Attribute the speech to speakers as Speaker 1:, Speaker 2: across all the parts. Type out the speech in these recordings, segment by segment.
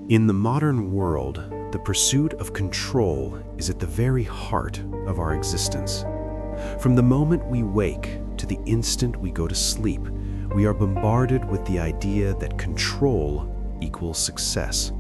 Speaker 1: In the modern world, the pursuit of control is at the very heart of our existence. From the moment we wake to the instant we go to sleep, we are bombarded with the idea that control equals success.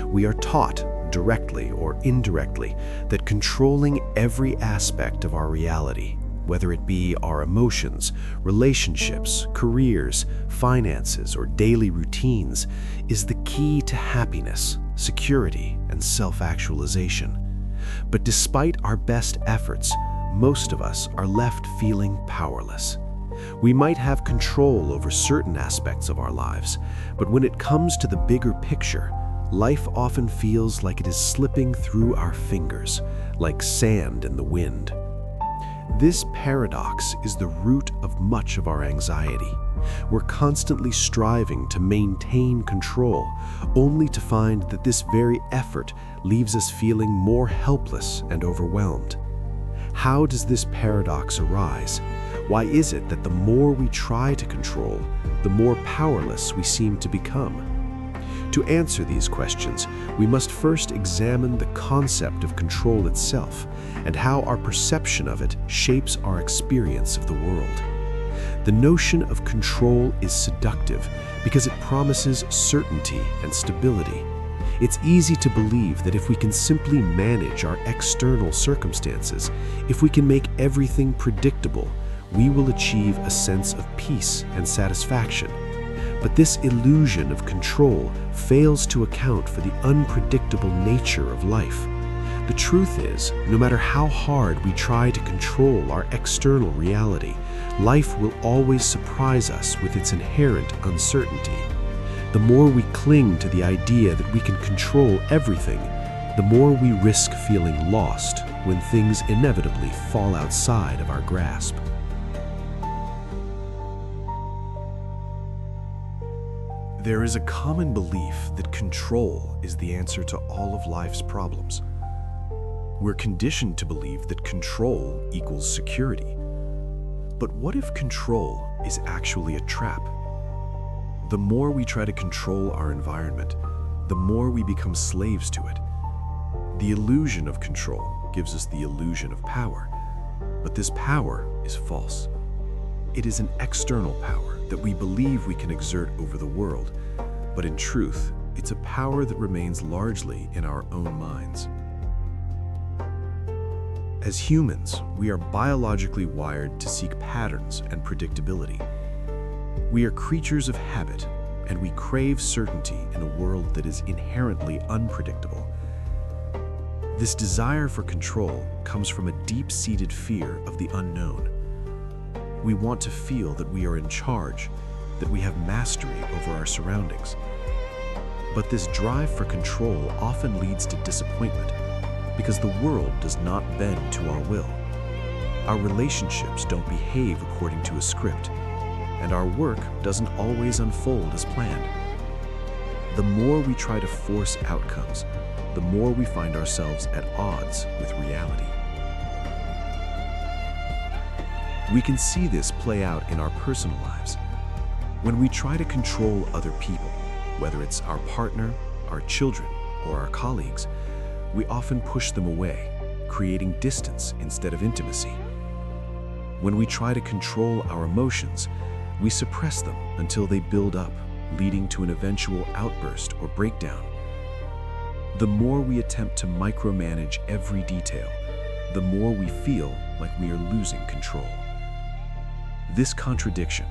Speaker 1: We are taught, directly or indirectly, that controlling every aspect of our reality, whether it be our emotions, relationships, careers, finances, or daily routines, is the key to happiness, security, and self-actualization. But despite our best efforts, most of us are left feeling powerless. We might have control over certain aspects of our lives, but when it comes to the bigger picture, life often feels like it is slipping through our fingers, like sand in the wind. This paradox is the root of much of our anxiety. We're constantly striving to maintain control, only to find that this very effort leaves us feeling more helpless and overwhelmed. How does this paradox arise? Why is it that the more we try to control, the more powerless we seem to become? To answer these questions, we must first examine the concept of control itself and how our perception of it shapes our experience of the world. The notion of control is seductive because it promises certainty and stability. It's easy to believe that if we can simply manage our external circumstances, if we can make everything predictable, we will achieve a sense of peace and satisfaction. But this illusion of control fails to account for the unpredictable nature of life. The truth is, no matter how hard we try to control our external reality, life will always surprise us with its inherent uncertainty. The more we cling to the idea that we can control everything, the more we risk feeling lost when things inevitably fall outside of our grasp. There is a common belief that control is the answer to all of life's problems. We're conditioned to believe that control equals security. But what if control is actually a trap? The more we try to control our environment, the more we become slaves to it. The illusion of control gives us the illusion of power, but this power is false. It is an external power that we believe we can exert over the world, but in truth, it's a power that remains largely in our own minds. As humans, we are biologically wired to seek patterns and predictability. We are creatures of habit, and we crave certainty in a world that is inherently unpredictable. This desire for control comes from a deep-seated fear of the unknown. We want to feel that we are in charge, that we have mastery over our surroundings. But this drive for control often leads to disappointment because the world does not bend to our will. Our relationships don't behave according to a script, and our work doesn't always unfold as planned. The more we try to force outcomes, the more we find ourselves at odds with reality. We can see this play out in our personal lives. When we try to control other people, whether it's our partner, our children, or our colleagues, we often push them away, creating distance instead of intimacy. When we try to control our emotions, we suppress them until they build up, leading to an eventual outburst or breakdown. The more we attempt to micromanage every detail, the more we feel like we are losing control. This contradiction,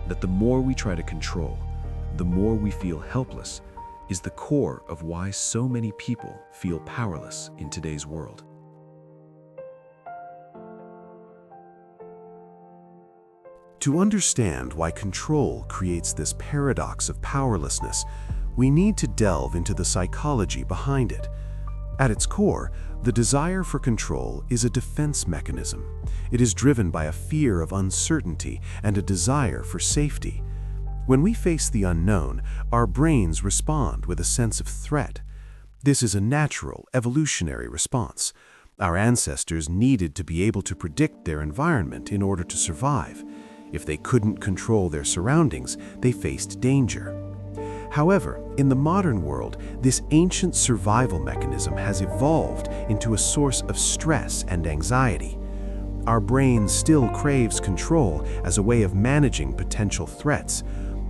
Speaker 1: that the more we try to control, the more we feel helpless, is the core of why so many people feel powerless in today's world. To understand why control creates this paradox of powerlessness, we need to delve into the psychology behind it. At its core, the desire for control is a defense mechanism. It is driven by a fear of uncertainty and a desire for safety. When we face the unknown, our brains respond with a sense of threat. This is a natural, evolutionary response. Our ancestors needed to be able to predict their environment in order to survive. If they couldn't control their surroundings, they faced danger. However, In the modern world, this ancient survival mechanism has evolved into a source of stress and anxiety. Our brain still craves control as a way of managing potential threats,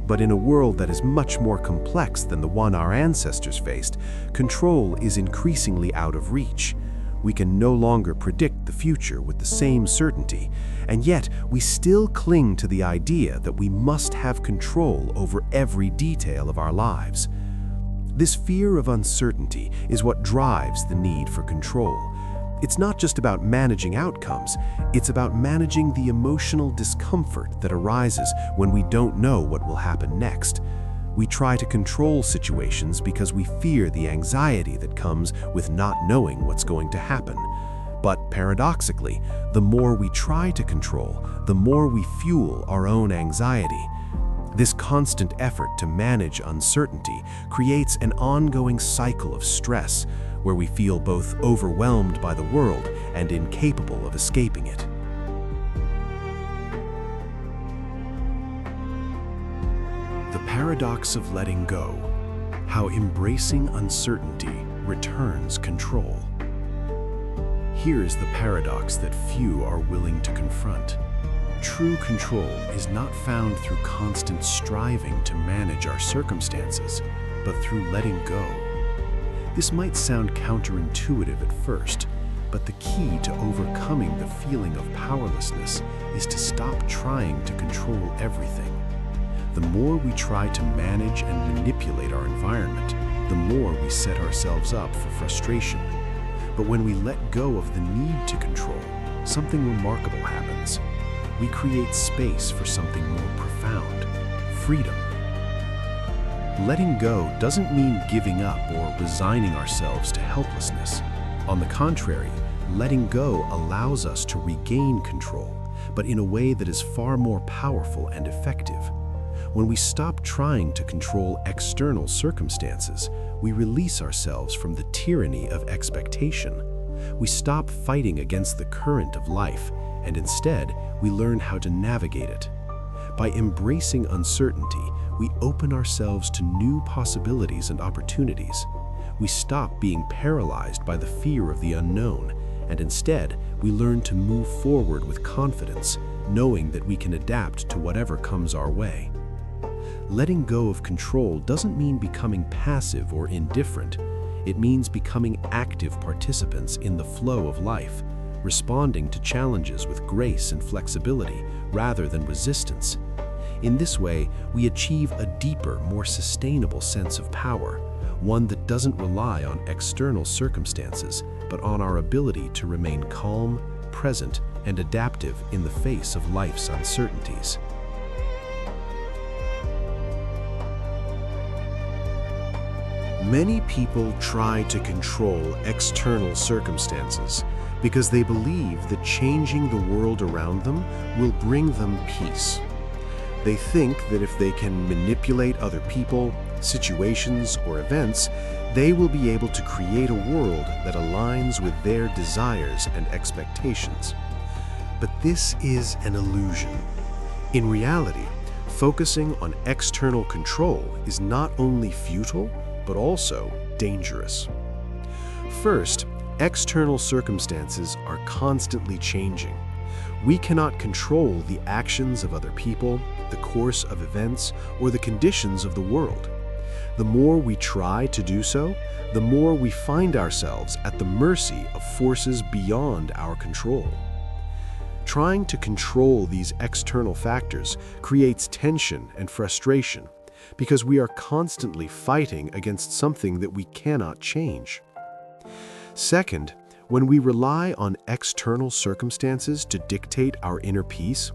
Speaker 1: but in a world that is much more complex than the one our ancestors faced, control is increasingly out of reach. We can no longer predict the future with the same certainty, and yet we still cling to the idea that we must have control over every detail of our lives. This fear of uncertainty is what drives the need for control. It's not just about managing outcomes, it's about managing the emotional discomfort that arises when we don't know what will happen next. We try to control situations because we fear the anxiety that comes with not knowing what's going to happen. But paradoxically, the more we try to control, the more we fuel our own anxiety. This constant effort to manage uncertainty creates an ongoing cycle of stress, where we feel both overwhelmed by the world and incapable of escaping it. The paradox of letting go, how embracing uncertainty returns control. Here is the paradox that few are willing to confront. True control is not found through constant striving to manage our circumstances, but through letting go. This might sound counterintuitive at first, but the key to overcoming the feeling of powerlessness is to stop trying to control everything. The more we try to manage and manipulate our environment, the more we set ourselves up for frustration. But when we let go of the need to control, something remarkable happens. We create space for something more profound: freedom. Letting go doesn't mean giving up or resigning ourselves to helplessness. On the contrary, letting go allows us to regain control, but in a way that is far more powerful and effective. When we stop trying to control external circumstances, we release ourselves from the tyranny of expectation. We stop fighting against the current of life, and instead, we learn how to navigate it. By embracing uncertainty, we open ourselves to new possibilities and opportunities. We stop being paralyzed by the fear of the unknown, and instead, we learn to move forward with confidence, knowing that we can adapt to whatever comes our way. Letting go of control doesn't mean becoming passive or indifferent. It means becoming active participants in the flow of life, responding to challenges with grace and flexibility rather than resistance. In this way, we achieve a deeper, more sustainable sense of power, one that doesn't rely on external circumstances, but on our ability to remain calm, present, and adaptive in the face of life's uncertainties. Many people try to control external circumstances because they believe that changing the world around them will bring them peace. They think that if they can manipulate other people, situations, or events, they will be able to create a world that aligns with their desires and expectations. But this is an illusion. In reality, focusing on external control is not only futile, but also dangerous. First, external circumstances are constantly changing. We cannot control the actions of other people, the course of events, or the conditions of the world. The more we try to do so, the more we find ourselves at the mercy of forces beyond our control. Trying to control these external factors creates tension and frustration, because we are constantly fighting against something that we cannot change. Second, when we rely on external circumstances to dictate our inner peace,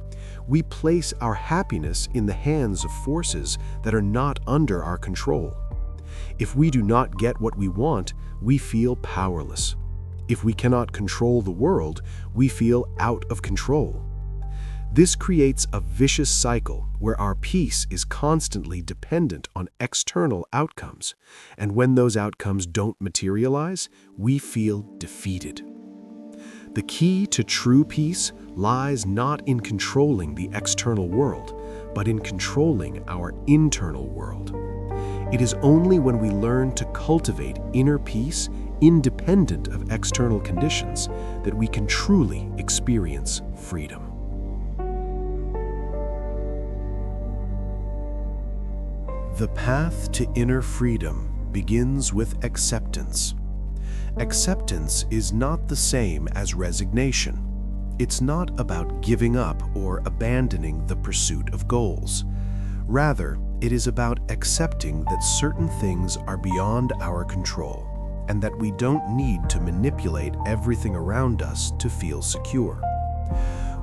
Speaker 1: we place our happiness in the hands of forces that are not under our control. If we do not get what we want, we feel powerless. If we cannot control the world, we feel out of control. This creates a vicious cycle where our peace is constantly dependent on external outcomes, and when those outcomes don't materialize, we feel defeated. The key to true peace lies not in controlling the external world, but in controlling our internal world. It is only when we learn to cultivate inner peace, independent of external conditions, that we can truly experience freedom. The path to inner freedom begins with acceptance. Acceptance is not the same as resignation. It's not about giving up or abandoning the pursuit of goals. Rather, it is about accepting that certain things are beyond our control and that we don't need to manipulate everything around us to feel secure.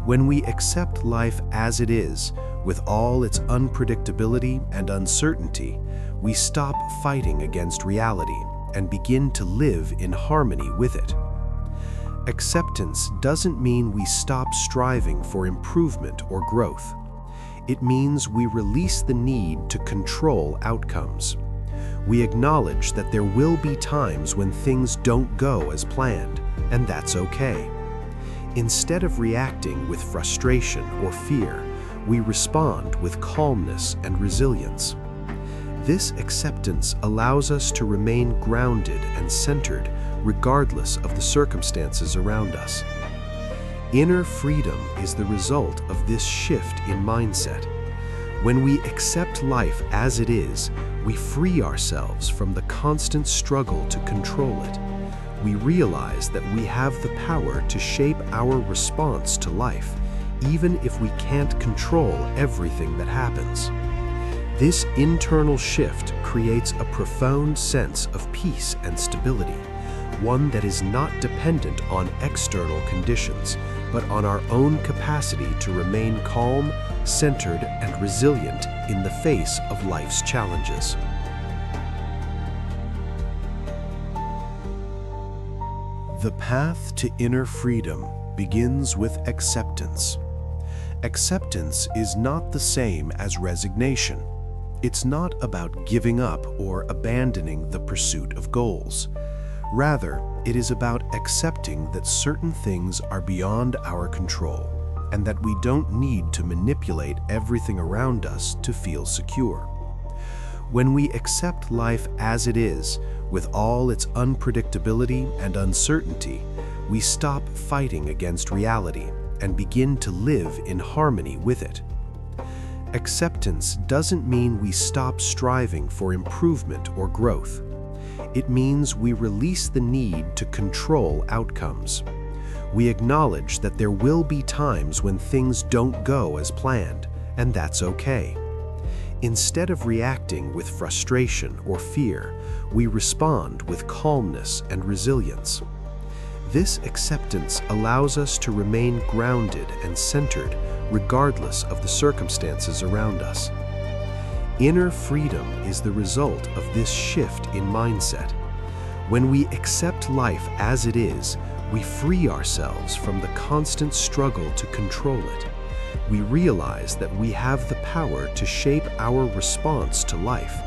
Speaker 1: When we accept life as it is, with all its unpredictability and uncertainty, we stop fighting against reality and begin to live in harmony with it. Acceptance doesn't mean we stop striving for improvement or growth. It means we release the need to control outcomes. We acknowledge that there will be times when things don't go as planned, and that's okay. Instead of reacting with frustration or fear, we respond with calmness and resilience. This acceptance allows us to remain grounded and centered regardless of the circumstances around us. Inner freedom is the result of this shift in mindset. When we accept life as it is, we free ourselves from the constant struggle to control it. We realize that we have the power to shape our response to life, even if we can't control everything that happens. This internal shift creates a profound sense of peace and stability, one that is not dependent on external conditions, but on our own capacity to remain calm, centered, and resilient in the face of life's challenges. The path to inner freedom begins with acceptance. Acceptance is not the same as resignation. It's not about giving up or abandoning the pursuit of goals. Rather, it is about accepting that certain things are beyond our control and that we don't need to manipulate everything around us to feel secure. When we accept life as it is, with all its unpredictability and uncertainty, we stop fighting against reality and begin to live in harmony with it. Acceptance doesn't mean we stop striving for improvement or growth. It means we release the need to control outcomes. We acknowledge that there will be times when things don't go as planned, and that's okay. Instead of reacting with frustration or fear, we respond with calmness and resilience. This acceptance allows us to remain grounded and centered regardless of the circumstances around us. Inner freedom is the result of this shift in mindset. When we accept life as it is, we free ourselves from the constant struggle to control it. We realize that we have the power to shape our response to life,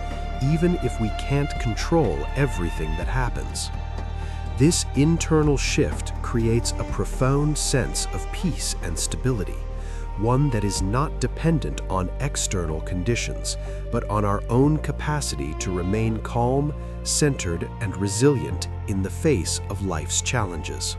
Speaker 1: even if we can't control everything that happens. This internal shift creates a profound sense of peace and stability, one that is not dependent on external conditions, but on our own capacity to remain calm, centered, and resilient in the face of life's challenges.